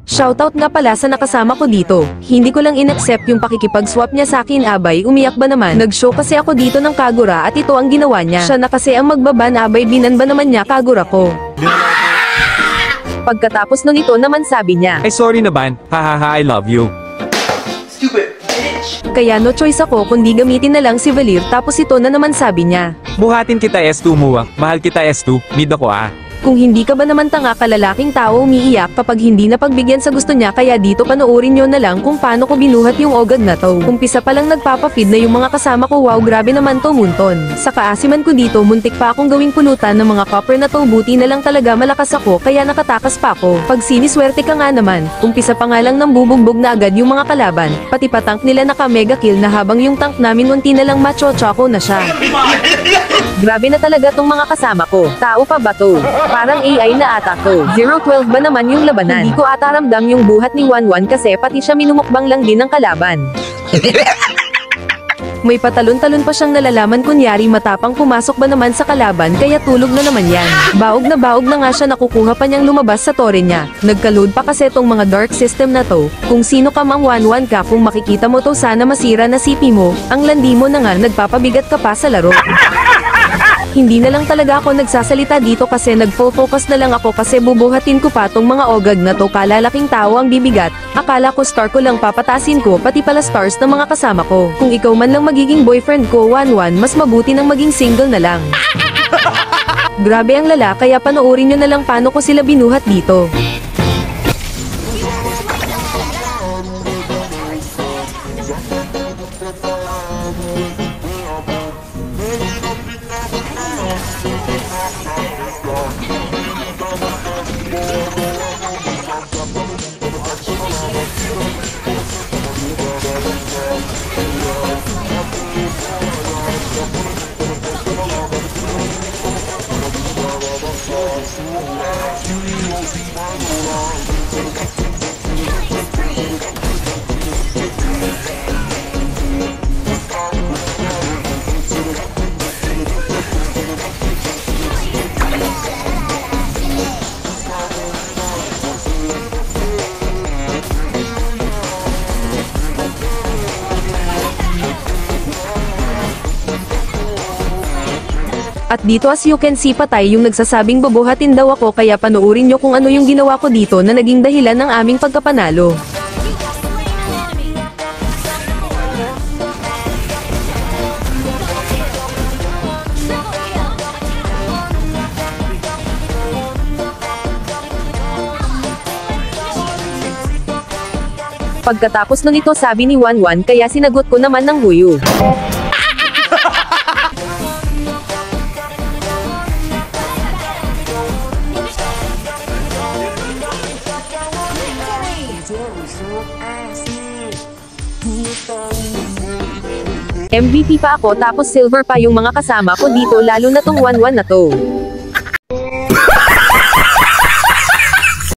Shoutout nga pala sa nakasama ko dito. Hindi ko lang inaccept yung pakikipag-swap niya sa akin, abay, umiyak ba naman. Nag-show kasi ako dito ng Kagura at ito ang ginawa niya. Siya na kasi ang magbaban, abay, binanba naman niya Kagura ko. Pagkatapos nun ito naman sabi niya, Ay sorry na ban, hahaha I love you. Stupid bitch! kaya no choice ako kundi gamitin na lang si Valir, tapos ito na naman sabi niya. Buhatin kita S2 muwang, mahal kita S2, mid ako ah. Kung hindi ka ba naman tanga ka, lalaking tao umiiyak kapag hindi na pagbigyan sa gusto niya, kaya dito panoorin nyo na lang kung paano ko binuhat yung ogad na to. Umpisa pa lang nagpapafeed na yung mga kasama ko, wow grabe naman to munton. Sa kaasiman ko dito, muntik pa akong gawing pulutan ng mga copper na to, buti na lang talaga malakas ako kaya nakatakas pa ako. Pag siniswerte ka nga naman, umpisa pa nga lang ng bubugbog na agad yung mga kalaban, pati pa tank nila naka mega kill na habang yung tank namin unti na lang macho-choco na siya. Grabe na talaga tong mga kasama ko. Tao pa ba to? Parang AI na ata to. 012 ba naman yung labanan? Hindi ko ata ramdam yung buhat ni 11 kasi pati siya minumukbang lang din ng kalaban. May patalon-talon pa siyang nalalaman, kunyari matapang pumasok ba naman sa kalaban kaya tulog na naman yan. Baog na nga siya, nakukuha pa niyang lumabas sa tore niya. Nagka-load pa kasi tong mga dark system na to. Kung sino ka mang 11 ka, kung makikita mo to sana masira na CP mo, ang landi mo na nga, nagpapabigat ka pa sa laro. Hindi na lang talaga ako nagsasalita dito kasi nagfo-focus na lang ako kasi bubuhatin ko pa tong mga ogag na to, kalalaking tao ang bibigat. Akala ko star ko lang papatasin ko, pati pala stars ng mga kasama ko. Kung ikaw man lang magiging boyfriend ko 11, mas mabuti nang maging single na lang. Grabe ang lala, kaya panoorin nyo na lang paano ko sila binuhat dito. At dito as you can see, patay yung nagsasabing bubuhatin daw ako, kaya panoorin nyo kung ano yung ginawa ko dito na naging dahilan ng aming pagkapanalo. Pagkatapos nun ito sabi ni 11, kaya sinagot ko naman ng huyo. MVP pa ako tapos silver pa yung mga kasama ko dito, lalo na tong 11 na to.